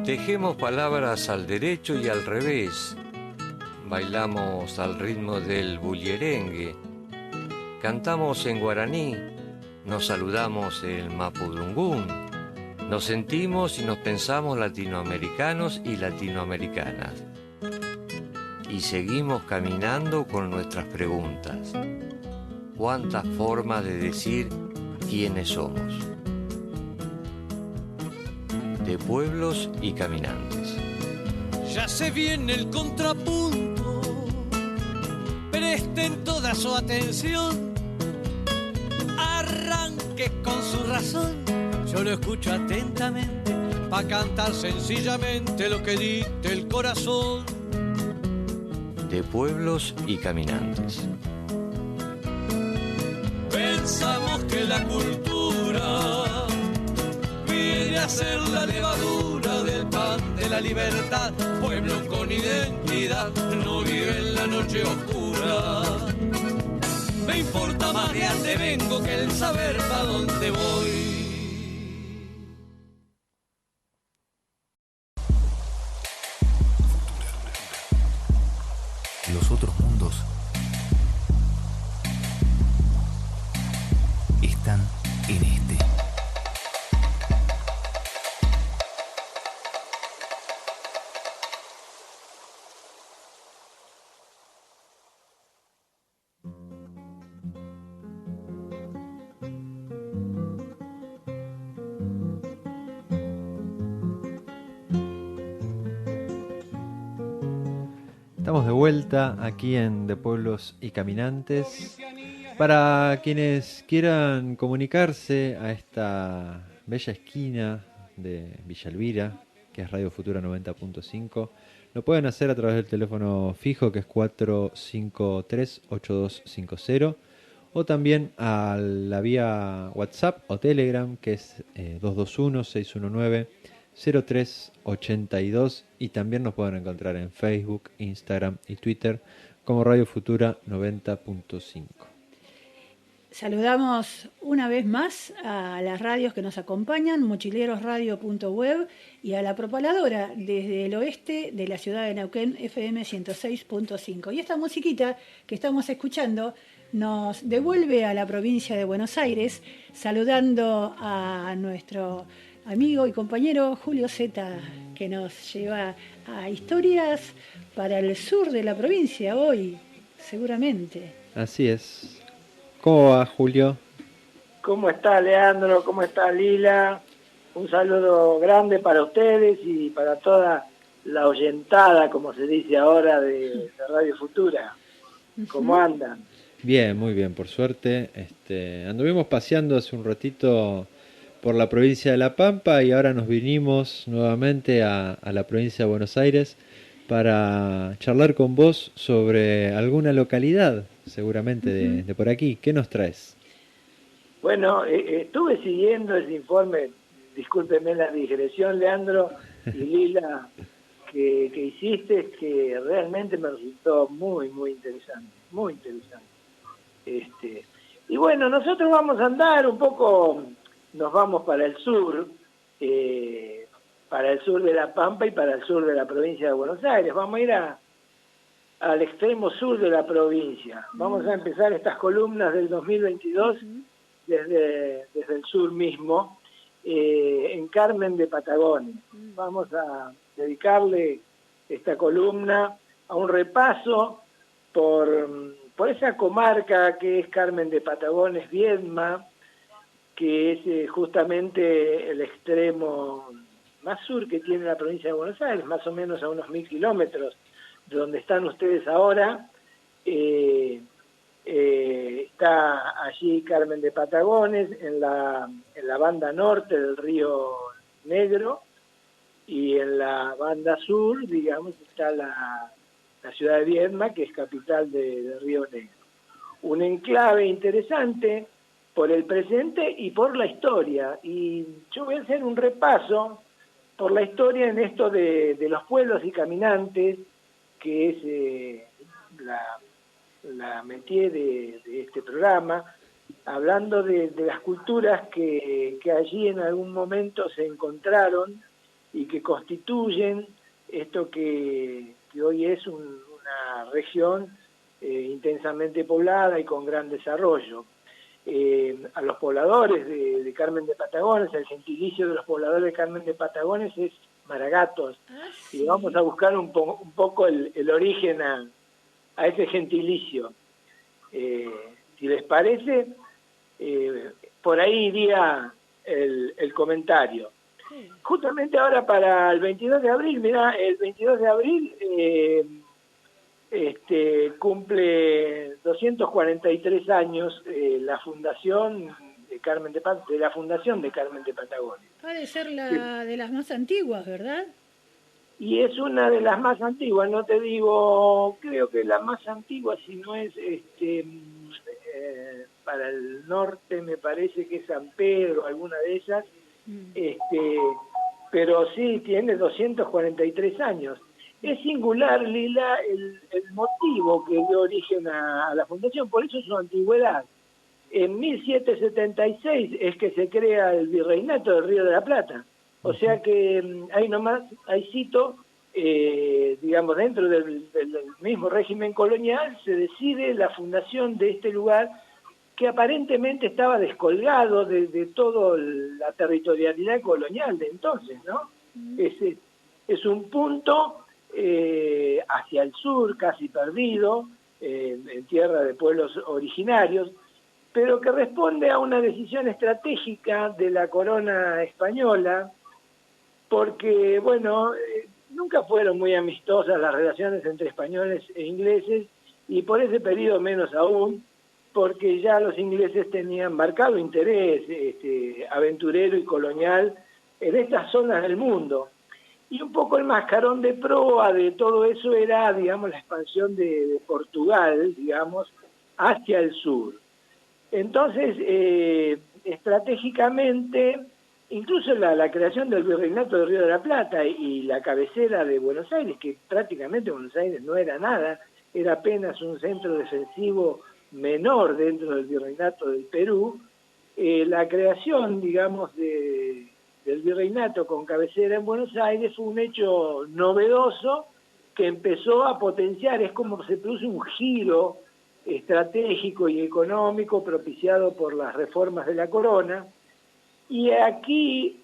Tejemos palabras al derecho y al revés. Bailamos al ritmo del bullerengue. Cantamos en guaraní. Nos saludamos en mapudungún. Nos sentimos y nos pensamos latinoamericanos y latinoamericanas. Y seguimos caminando con nuestras preguntas. ¿Cuántas formas de decir quiénes somos? De pueblos y caminantes. Ya se viene el contrapunto, presten toda su atención, arranque con su razón, yo lo escucho atentamente, pa' cantar sencillamente lo que dicte el corazón. De pueblos y caminantes. Pensamos que la cultura viene a ser la levadura del pan de la libertad. Pueblo con identidad no vive en la noche oscura. Me importa más de dónde vengo que el saber pa' dónde voy. Los otros mundos están en este. Estamos de vuelta aquí en De Pueblos y Caminantes. Para quienes quieran comunicarse a esta bella esquina de Villa Elvira, que es Radio Futura 90.5, lo pueden hacer a través del teléfono fijo, que es 453-8250, o también a la vía WhatsApp o Telegram, que es 221-619-0382, y también nos pueden encontrar en Facebook, Instagram y Twitter como Radio Futura 90.5. Saludamos una vez más a las radios que nos acompañan, mochilerosradio.web, y a la propaladora desde el oeste de la ciudad de Neuquén, FM 106.5. Y esta musiquita que estamos escuchando nos devuelve a la provincia de Buenos Aires, saludando a nuestro amigo y compañero Julio Zeta, que nos lleva a historias para el sur de la provincia hoy, seguramente. Así es. ¿Cómo va, Julio? ¿Cómo está, Leandro? ¿Cómo está, Lila? Un saludo grande para ustedes y para toda la oyentada, como se dice ahora, de Radio Futura. ¿Cómo andan? Bien, muy bien, por suerte. Anduvimos paseando hace un ratito por la provincia de La Pampa y ahora nos vinimos nuevamente a la provincia de Buenos Aires para charlar con vos sobre alguna localidad, seguramente de por aquí. ¿Qué nos traes? Bueno, estuve siguiendo ese informe, discúlpenme la digresión, Leandro y Lila, que hiciste, que realmente me resultó muy, muy interesante, muy interesante. Y bueno, nosotros vamos a andar un poco, nos vamos para el sur de La Pampa y para el sur de la provincia de Buenos Aires. Vamos a ir al extremo sur de la provincia. Vamos a empezar estas columnas del 2022 desde el sur mismo, en Carmen de Patagones. Vamos a dedicarle esta columna a un repaso por esa comarca que es Carmen de Patagones, Viedma, que es justamente el extremo más sur que tiene la provincia de Buenos Aires, más o menos a unos 1000 kilómetros de donde están ustedes ahora. Está allí Carmen de Patagones, en la banda norte del Río Negro, y en la banda sur, digamos, está la ciudad de Viedma, que es capital de Río Negro. Un enclave interesante por el presente y por la historia. Y yo voy a hacer un repaso por la historia en esto de los pueblos y caminantes, que es la métier de este programa, hablando de las culturas que allí en algún momento se encontraron y que constituyen esto que hoy es una región intensamente poblada y con gran desarrollo. A los pobladores de Carmen de Patagones, el gentilicio de los pobladores de Carmen de Patagones es Maragatos. Sí. Y vamos a buscar un poco el origen a ese gentilicio. Si les parece, por ahí iría el comentario. Sí. Justamente ahora para el 22 de abril, mirá, el 22 de abril cumple 243 años la fundación de la fundación de Carmen de Patagones. Ha de ser de las más antiguas, ¿verdad? Y es una de las más antiguas, no te digo, creo que la más antigua, si no es para el norte, me parece que es San Pedro, alguna de esas, pero sí, tiene 243 años. Es singular, Lila, el motivo que dio origen a la fundación, por eso su antigüedad. En 1776 es que se crea el Virreinato del Río de la Plata. O sea que ahí cito, digamos, dentro del mismo régimen colonial, se decide la fundación de este lugar que aparentemente estaba descolgado de toda la territorialidad colonial de entonces, ¿no? Es un punto hacia el sur, casi perdido, en tierra de pueblos originarios, pero que responde a una decisión estratégica de la corona española, porque, bueno, nunca fueron muy amistosas las relaciones entre españoles e ingleses, y por ese periodo menos aún, porque ya los ingleses tenían marcado interés aventurero y colonial en estas zonas del mundo. Y un poco el mascarón de proa de todo eso era, digamos, la expansión de Portugal, digamos, hacia el sur. Entonces, estratégicamente, incluso la creación del Virreinato del Río de la Plata y la cabecera de Buenos Aires, que prácticamente Buenos Aires no era nada, era apenas un centro defensivo menor dentro del Virreinato del Perú, la creación, digamos, del Virreinato con cabecera en Buenos Aires fue un hecho novedoso que empezó a potenciar, es como se produce un giro estratégico y económico propiciado por las reformas de la corona. Y aquí,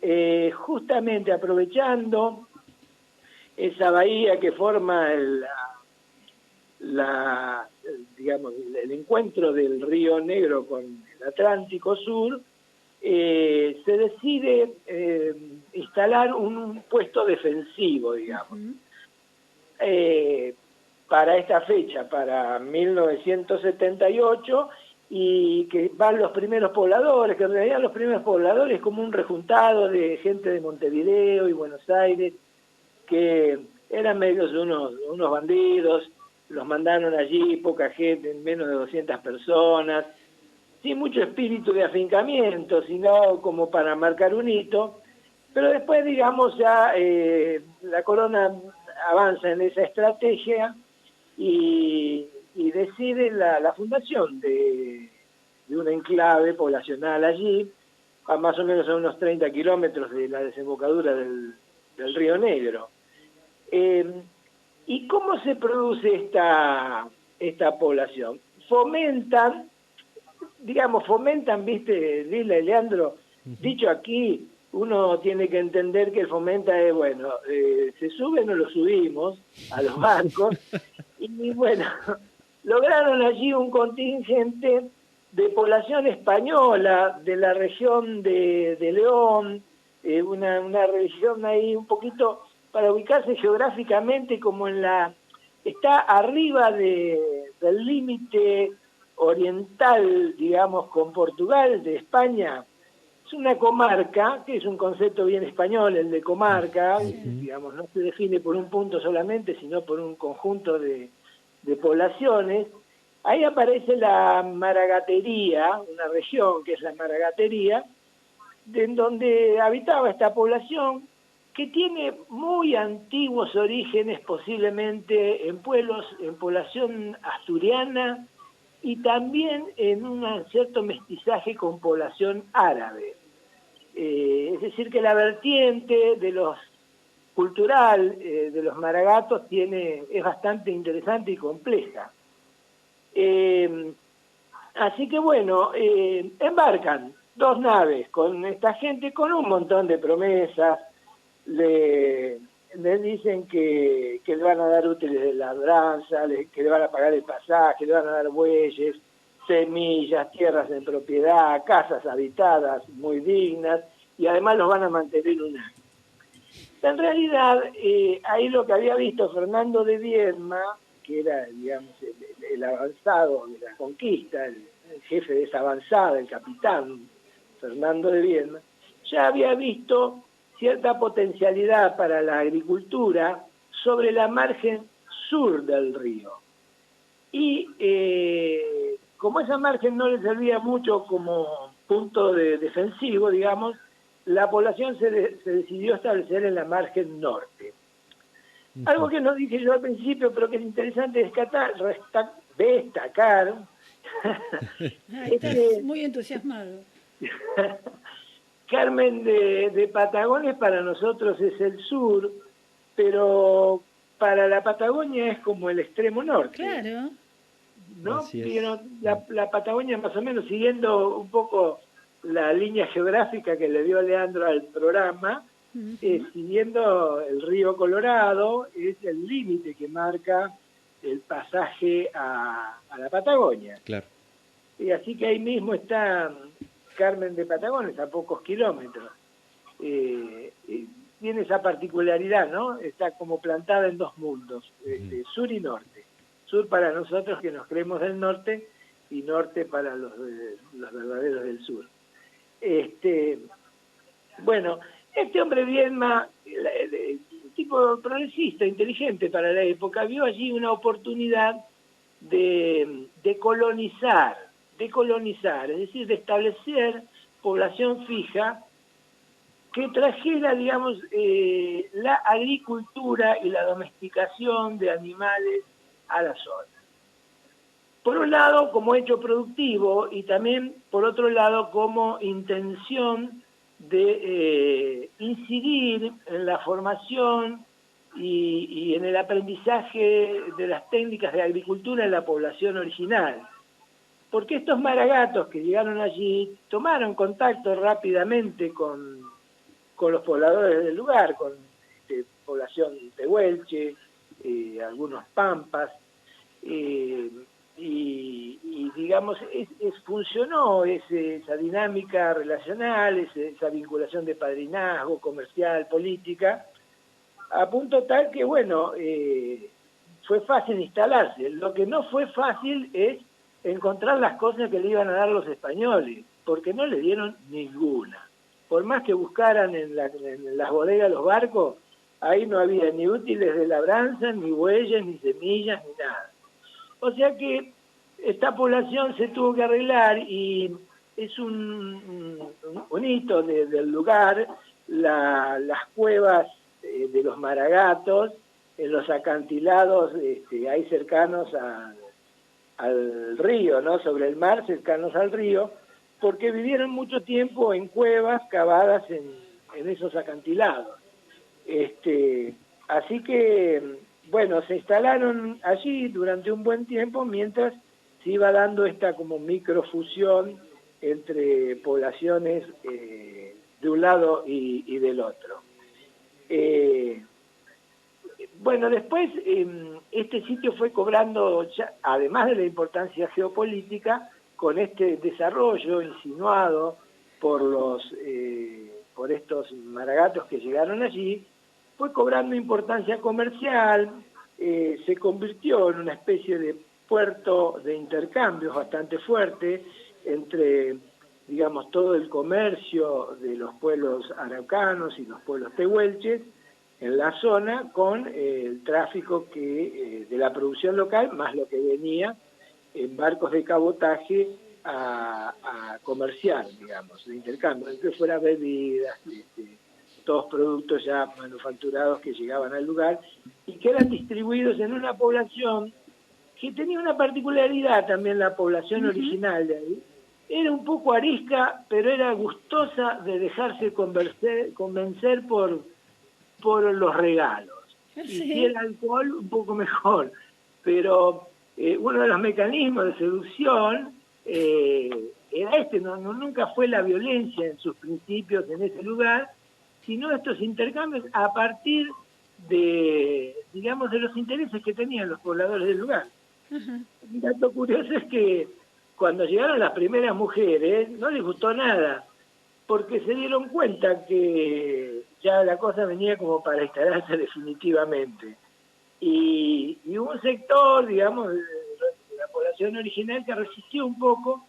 justamente aprovechando esa bahía que forma digamos, el encuentro del Río Negro con el Atlántico Sur, se decide instalar un puesto defensivo, digamos. Para esta fecha, para 1978, y que van los primeros pobladores, que en realidad los primeros pobladores como un rejuntado de gente de Montevideo y Buenos Aires, que eran medios de unos bandidos, los mandaron allí, poca gente, menos de 200 personas, sin mucho espíritu de afincamiento, sino como para marcar un hito, pero después, digamos, ya la corona avanza en esa estrategia y decide la fundación de un enclave poblacional allí, a más o menos a unos 30 kilómetros de la desembocadura del Río Negro. ¿Y cómo se produce esta población? Fomentan, viste, Lila y Leandro, dicho aquí, uno tiene que entender que el fomenta es, bueno, se suben o lo subimos a los barcos, y bueno, lograron allí un contingente de población española de la región de León, una región ahí un poquito, para ubicarse geográficamente como está arriba del límite oriental, digamos, con Portugal, de España. Es una comarca, que es un concepto bien español, el de comarca, digamos, no se define por un punto solamente, sino por un conjunto de poblaciones. Ahí aparece la Maragatería, una región que es la Maragatería, en donde habitaba esta población, que tiene muy antiguos orígenes, posiblemente en población asturiana, y también en un cierto mestizaje con población árabe. Es decir, que la vertiente de los cultural de los Maragatos es bastante interesante y compleja. Así que bueno, embarcan 2 naves con esta gente con un montón de promesas, le dicen que le van a dar útiles de labranza, que le van a pagar el pasaje, le van a dar bueyes, semillas, tierras en propiedad, casas habitadas muy dignas, y además los van a mantener un año. En realidad, ahí lo que había visto Fernando de Viedma, que era, digamos, el avanzado de la conquista, el jefe de esa avanzada, el capitán Fernando de Viedma, ya había visto cierta potencialidad para la agricultura sobre la margen sur del río. Y como esa margen no le servía mucho como punto defensivo, digamos, la población se decidió establecer en la margen norte. Algo que no dije yo al principio, pero que es interesante destacar Estás muy entusiasmado. Carmen de Patagones para nosotros es el sur, pero para la Patagonia es como el extremo norte. Claro. ¿No? La Patagonia, más o menos, siguiendo un poco la línea geográfica que le dio Leandro al programa, siguiendo el río Colorado, es el límite que marca el pasaje a la Patagonia. Claro. Y así que ahí mismo está Carmen de Patagones, a pocos kilómetros. Tiene esa particularidad, ¿no? Está como plantada en 2 mundos, sur y norte. Sur para nosotros que nos creemos del norte y norte para los verdaderos del sur. Bueno, este hombre Viedma, un tipo progresista, inteligente para la época, vio allí una oportunidad de colonizar, es decir, de establecer población fija que trajera, digamos, la agricultura y la domesticación de animales a la zona. Por un lado, como hecho productivo, y también, por otro lado, como intención de incidir en la formación y en el aprendizaje de las técnicas de agricultura en la población original. Porque estos maragatos que llegaron allí tomaron contacto rápidamente con los pobladores del lugar, con población tehuelche, algunos pampas, y digamos, funcionó esa dinámica relacional, esa vinculación de padrinazgo, comercial, política, a punto tal que, bueno, fue fácil instalarse. Lo que no fue fácil es encontrar las cosas que le iban a dar los españoles, porque no le dieron ninguna. Por más que buscaran en las bodegas los barcos, ahí no había ni útiles de labranza, ni bueyes, ni semillas, ni nada. O sea que esta población se tuvo que arreglar y es un hito del lugar, las cuevas de los Maragatos, en los acantilados ahí cercanos al río, ¿no? Sobre el mar, cercanos al río, porque vivieron mucho tiempo en cuevas cavadas en esos acantilados. Así que, bueno, se instalaron allí durante un buen tiempo mientras se iba dando esta como microfusión entre poblaciones de un lado y del otro. Bueno, después este sitio fue cobrando, además de la importancia geopolítica, con este desarrollo insinuado por estos maragatos que llegaron allí, fue cobrando importancia comercial, se convirtió en una especie de puerto de intercambios bastante fuerte entre, digamos, todo el comercio de los pueblos araucanos y los pueblos tehuelches en la zona con el tráfico de la producción local, más lo que venía en barcos de cabotaje a comerciar, digamos, de intercambio, que fuera bebidas, todos productos ya manufacturados que llegaban al lugar y que eran distribuidos en una población que tenía una particularidad también, la población original de ahí. Era un poco arisca, pero era gustosa de dejarse convencer por por los regalos. Sí. Y si el alcohol, un poco mejor. Pero uno de los mecanismos de seducción era nunca fue la violencia en sus principios en ese lugar, sino estos intercambios a partir de, digamos, de los intereses que tenían los pobladores del lugar. Un dato curioso es que cuando llegaron las primeras mujeres no les gustó nada, porque se dieron cuenta que ya la cosa venía como para instalarse definitivamente. Y hubo un sector, digamos, de la población original que resistió un poco,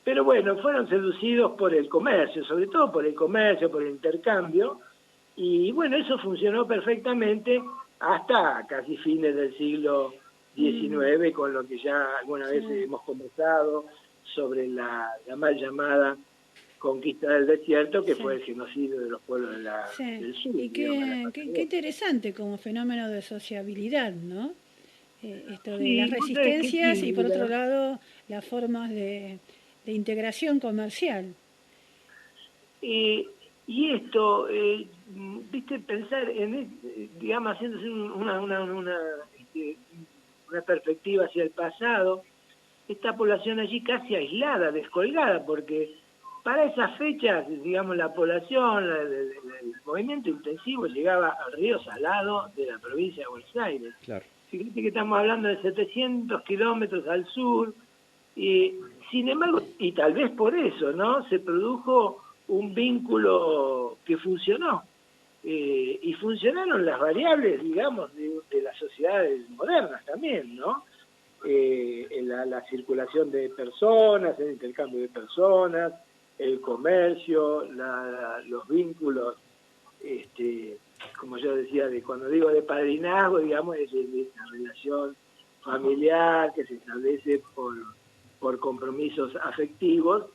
pero bueno, fueron seducidos por el comercio, sobre todo por el comercio, por el intercambio, y bueno, eso funcionó perfectamente hasta casi fines del siglo XIX, con lo que ya alguna vez hemos conversado sobre la mal llamada conquista del desierto, que fue el genocidio de los pueblos del sur. Y qué interesante como fenómeno de sociabilidad, ¿no? Esto de las resistencias y por otro lado las formas de integración comercial. Y esto, viste, pensar en, digamos, haciéndose una perspectiva hacia el pasado, esta población allí casi aislada, descolgada, porque para esas fechas, digamos, la población, el movimiento intensivo llegaba al río Salado de la provincia de Buenos Aires. Claro. Fíjate que estamos hablando de 700 kilómetros al sur, y sin embargo, y tal vez por eso, ¿no?, se produjo un vínculo que funcionó, y funcionaron las variables, digamos, de las sociedades modernas también, ¿no? La circulación de personas, el intercambio de personas, el comercio, los vínculos, como yo decía, cuando digo de padrinazgo, digamos, es de esa relación familiar que se establece por compromisos afectivos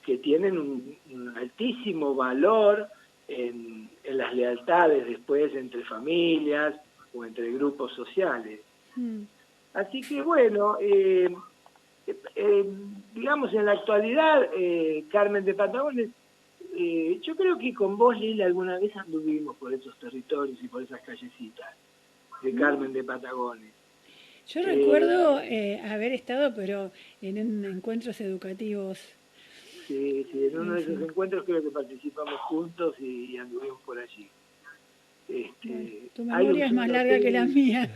que tienen un altísimo valor en las lealtades después entre familias o entre grupos sociales. Así que bueno, digamos, en la actualidad, Carmen de Patagones, yo creo que con vos, Lila, alguna vez anduvimos por esos territorios y por esas callecitas de Carmen de Patagones. Yo recuerdo haber estado, pero en encuentros educativos. Sí, en uno de esos encuentros creo que participamos juntos y anduvimos por allí. Tu memoria es más larga que la mía.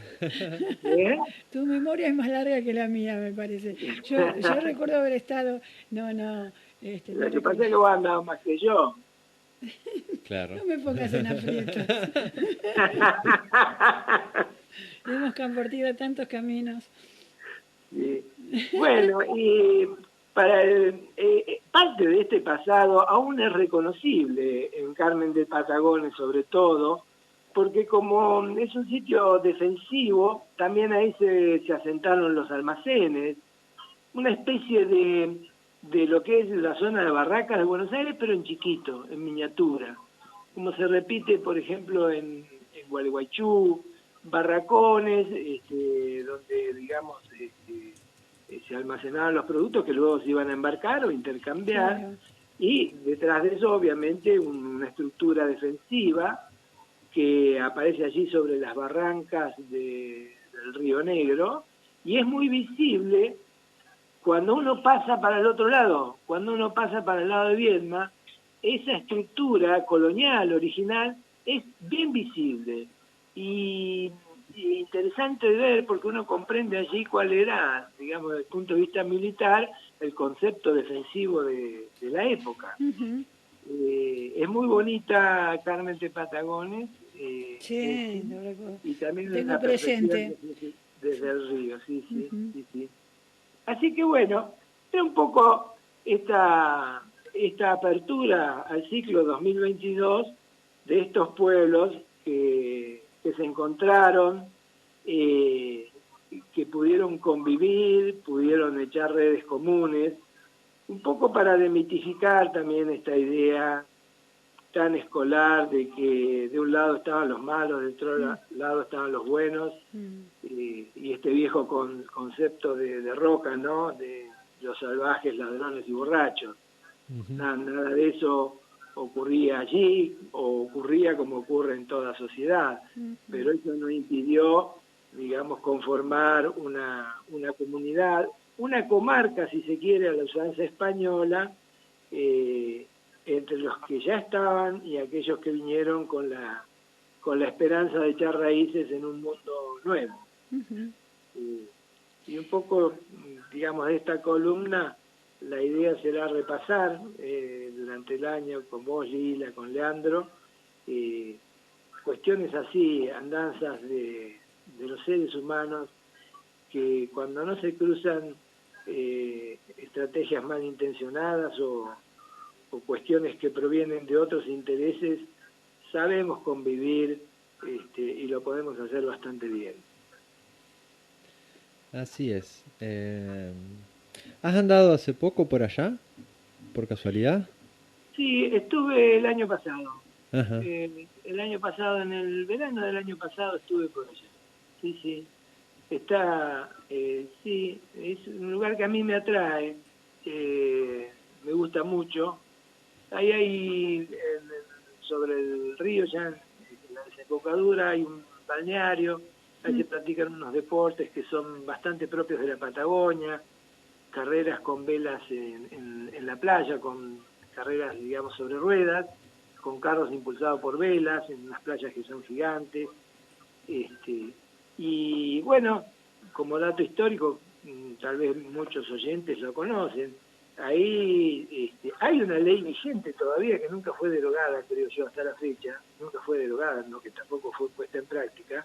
Tu memoria es más larga que la mía, me parece. Yo recuerdo haber estado... No. Lo que pasa es que vos andabas más que yo. Claro. No me pongas en aprietos. Hemos compartido tantos caminos. Sí. Bueno, y para parte de este pasado aún es reconocible en Carmen de Patagones, sobre todo, porque como es un sitio defensivo, también ahí se asentaron los almacenes, una especie de lo que es la zona de Barracas de Buenos Aires, pero en chiquito, en miniatura, como se repite, por ejemplo, en Gualeguaychú, barracones, donde, digamos, se almacenaban los productos que luego se iban a embarcar o intercambiar, claro. Y detrás de eso, obviamente, una estructura defensiva que aparece allí sobre las barrancas del Río Negro, y es muy visible cuando uno pasa para el otro lado, cuando uno pasa para el lado de Viedma, esa estructura colonial original es bien visible y interesante de ver, porque uno comprende allí cuál era, digamos, desde el punto de vista militar, el concepto defensivo de la época. Uh-huh. Es muy bonita Carmen de Patagones. Sí, lo recuerdo. Y también tengo presente. Desde el río, sí. Uh-huh. Así que bueno, es un poco esta apertura al ciclo 2022 de estos pueblos que se encontraron, que pudieron convivir, pudieron echar redes comunes, un poco para demitificar también esta idea tan escolar de que de un lado estaban los malos, de otro lado estaban los buenos, y este viejo concepto de Roca, ¿no?, de los salvajes, ladrones y borrachos. Uh-huh. Nada de eso ocurría allí o ocurría como ocurre en toda sociedad, pero eso no impidió, digamos, conformar una comunidad, una comarca, si se quiere, a la usanza española, entre los que ya estaban y aquellos que vinieron con la esperanza de echar raíces en un mundo nuevo. Y un poco, digamos, de esta columna, la idea será repasar durante el año con vos, Lila, con Leandro, cuestiones así, andanzas de los seres humanos, que cuando no se cruzan estrategias malintencionadas o cuestiones que provienen de otros intereses, sabemos convivir y lo podemos hacer bastante bien. Así es. ¿Has andado hace poco por allá? ¿Por casualidad? Sí, estuve el año pasado. Ajá. El año pasado, en el verano del año pasado, estuve por allá. Sí, sí. Está, sí, es un lugar que a mí me atrae, me gusta mucho. Ahí hay, sobre el río, ya en la desembocadura, hay un balneario, ahí se practican unos deportes que son bastante propios de la Patagonia, carreras con velas en la playa, con carreras, digamos, sobre ruedas, con carros impulsados por velas, en unas playas que son gigantes. Y bueno, como dato histórico, tal vez muchos oyentes lo conocen, ahí hay una ley vigente todavía que nunca fue derogada, creo yo, hasta la fecha, nunca fue derogada, no, que tampoco fue puesta en práctica,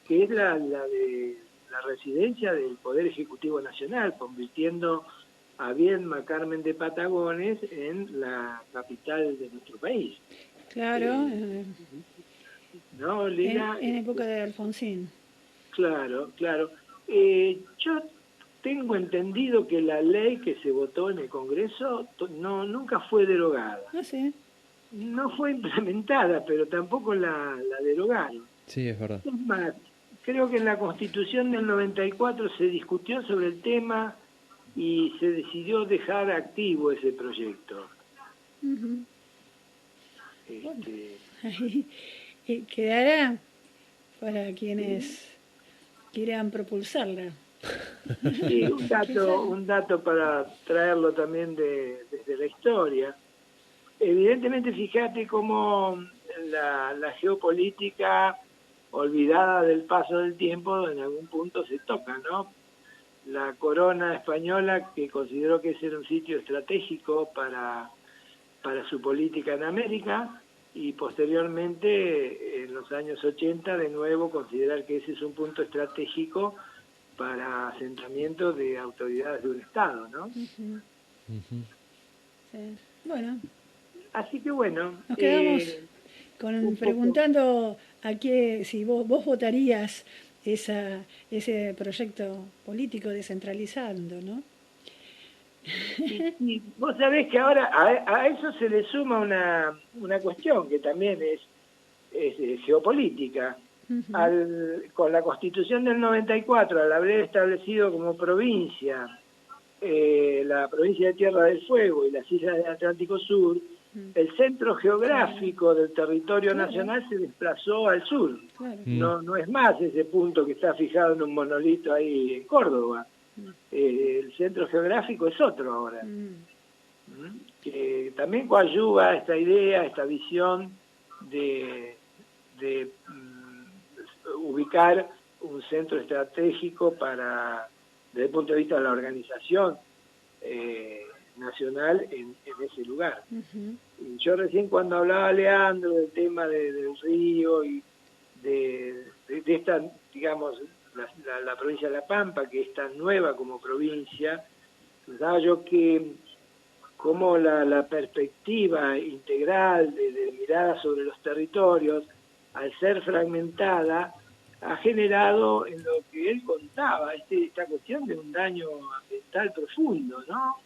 que es la de la residencia del Poder Ejecutivo Nacional, convirtiendo a Viedma Carmen de Patagones en la capital de nuestro país. Claro, ¿No, Lila? en época de Alfonsín. Claro, claro. Yo tengo entendido que la ley que se votó en el Congreso nunca fue derogada. Ah, sí. No fue implementada, pero tampoco la derogaron. Sí, es verdad. Es más, creo que en la Constitución del 94 se discutió sobre el tema y se decidió dejar activo ese proyecto. Ahí quedará para quienes quieran propulsarla. Sí, un dato para traerlo también desde la historia. Evidentemente, fíjate cómo la geopolítica, olvidada del paso del tiempo, en algún punto se toca, ¿no? La corona española, que consideró que ese era un sitio estratégico para su política en América, y posteriormente, en los años 80, de nuevo considerar que ese es un punto estratégico para asentamiento de autoridades de un Estado, ¿no? Sí. Bueno. Así que bueno. Nos quedamos preguntando a qué, si vos votarías ese proyecto político descentralizando, ¿no? Y vos sabés que ahora a eso se le suma una cuestión que también es geopolítica. Con la Constitución del 94, al haber establecido como provincia la provincia de Tierra del Fuego y las islas del Atlántico Sur, el centro geográfico del territorio nacional se desplazó al sur. No es más ese punto que está fijado en un monolito ahí en Córdoba. El centro geográfico es otro ahora. Que también coadyuva esta idea, esta visión de ubicar un centro estratégico desde el punto de vista de la organización nacional en ese lugar. Y yo recién, cuando hablaba Leandro del tema del río y de esta, digamos, la provincia de La Pampa, que es tan nueva como provincia, pensaba yo que como la perspectiva integral de mirada sobre los territorios, al ser fragmentada, ha generado en lo que él contaba esta cuestión de un daño ambiental profundo, ¿no?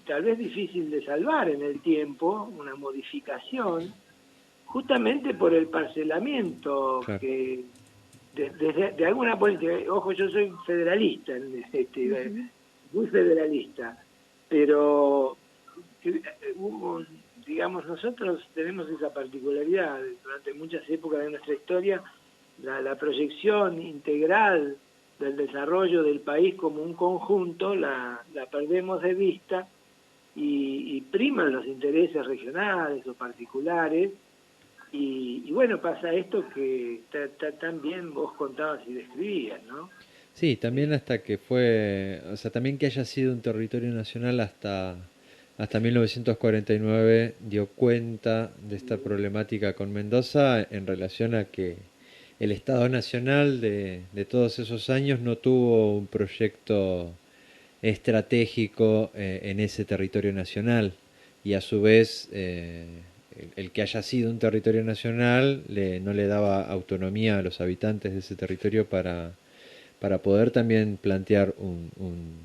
Tal vez difícil de salvar en el tiempo, una modificación, justamente por el parcelamiento. Claro. Que de alguna política, ojo, yo soy federalista, muy federalista, pero digamos, nosotros tenemos esa particularidad durante muchas épocas de nuestra historia, la proyección integral del desarrollo del país como un conjunto la perdemos de vista y priman los intereses regionales o particulares y bueno, pasa esto que también vos contabas y describías, ¿no? Sí, también hasta que fue, o sea, también que haya sido un territorio nacional hasta 1949 dio cuenta de esta problemática con Mendoza en relación a que el Estado Nacional de todos esos años no tuvo un proyecto estratégico en ese territorio nacional y a su vez el que haya sido un territorio nacional no le daba autonomía a los habitantes de ese territorio para poder también plantear un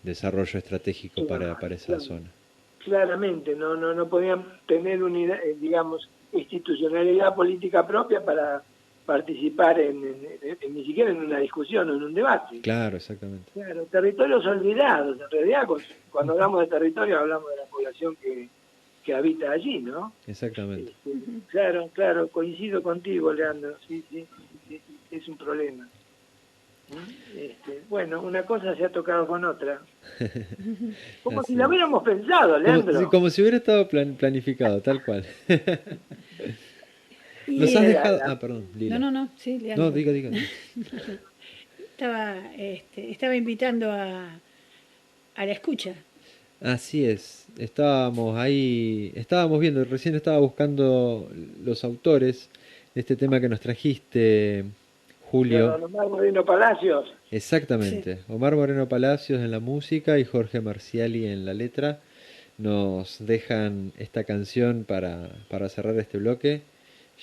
desarrollo estratégico para esa zona. Claramente, no podían tener unidad, digamos, institucionalidad política propia para participar ni siquiera en una discusión o en un debate. Claro, exactamente. Claro, territorios olvidados. En realidad, cuando hablamos de territorio, hablamos de la población que habita allí, ¿no? Exactamente. Claro, coincido contigo, Leandro. Sí, es un problema. Bueno, una cosa se ha tocado con otra. Como si la hubiéramos pensado, Leandro. Como si hubiera estado planificado, tal cual. Nos has dejado... perdón, Lila. No, sí, Leandro. No, diga. Estaba invitando a la escucha. Así es, estábamos viendo, recién estaba buscando los autores de este tema que nos trajiste, Julio. Omar Moreno Palacios. Exactamente, Sí. Omar Moreno Palacios en la música y Jorge Marciali en la letra nos dejan esta canción para cerrar este bloque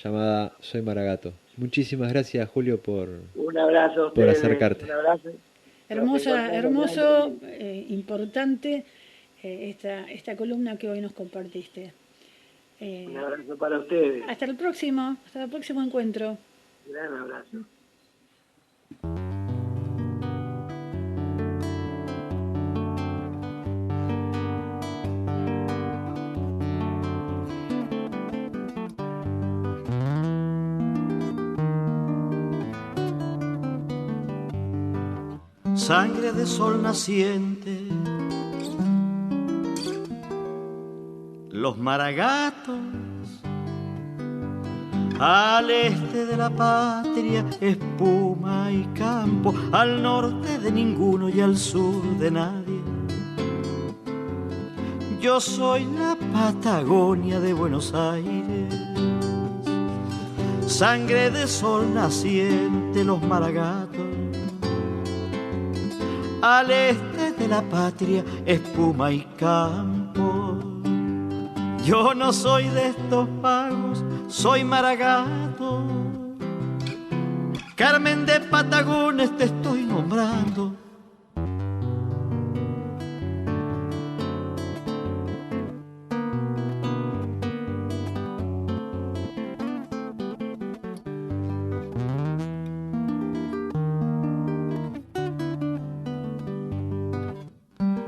llamada Soy Maragato. Muchísimas gracias, Julio, por un abrazo por acercarte. Un abrazo. Hermoso, importante esta columna que hoy nos compartiste. Un abrazo para ustedes. Hasta el próximo encuentro. Gran abrazo. Sangre de sol naciente, los maragatos, al este de la patria, espuma y campo, al norte de ninguno y al sur de nadie. Yo soy la Patagonia de Buenos Aires, sangre de sol naciente, los maragatos, al este de la patria, espuma y campo. Yo no soy de estos pagos, soy maragato. Carmen de Patagones te estoy nombrando.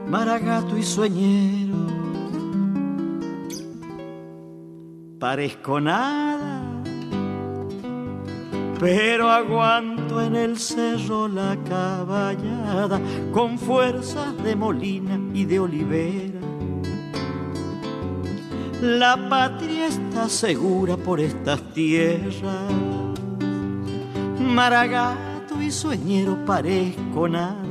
Maragato y sueñero, parezco nada, pero aguanto en el cerro la caballada con fuerzas de molina y de olivera. La patria está segura por estas tierras. Maragato y sueñero, parezco nada,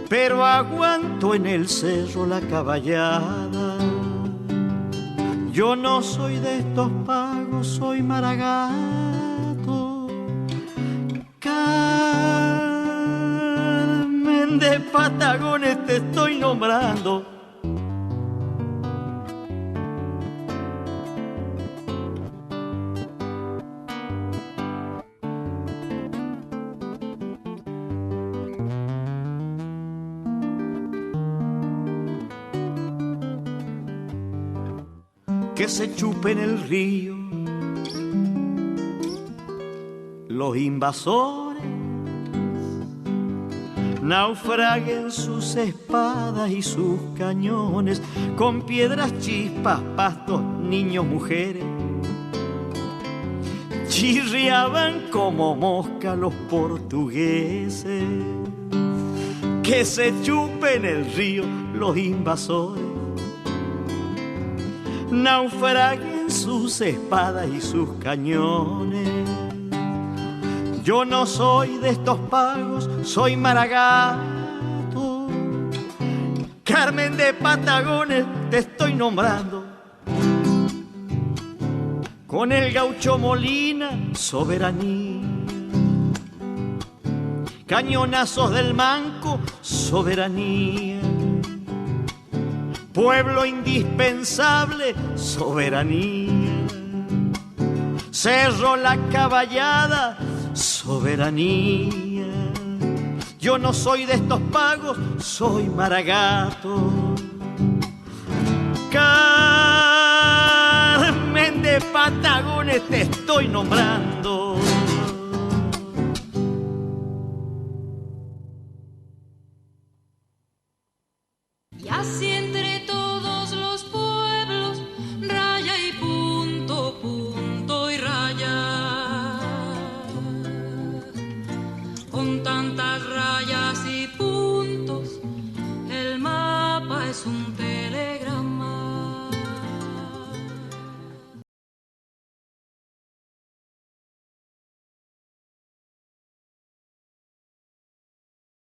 pero aguanto en el cerro la caballada. Yo no soy de estos pagos, soy maragato. Carmen de Patagones te estoy nombrando. Que se chupen el río los invasores, naufraguen sus espadas y sus cañones, con piedras, chispas, pastos, niños, mujeres. Chirriaban como mosca los portugueses, que se chupen el río los invasores, naufraguen sus espadas y sus cañones. Yo no soy de estos pagos, soy Maragato, Carmen de Patagones te estoy nombrando. Con el gaucho Molina, soberanía. Cañonazos del Manco, soberanía. Pueblo indispensable, soberanía. Cerro La Caballada, soberanía. Yo no soy de estos pagos, soy Maragato. Carmen de Patagones te estoy nombrando. Y así entre todos los pueblos, raya y punto, punto y raya. Con tantas rayas y puntos, el mapa es un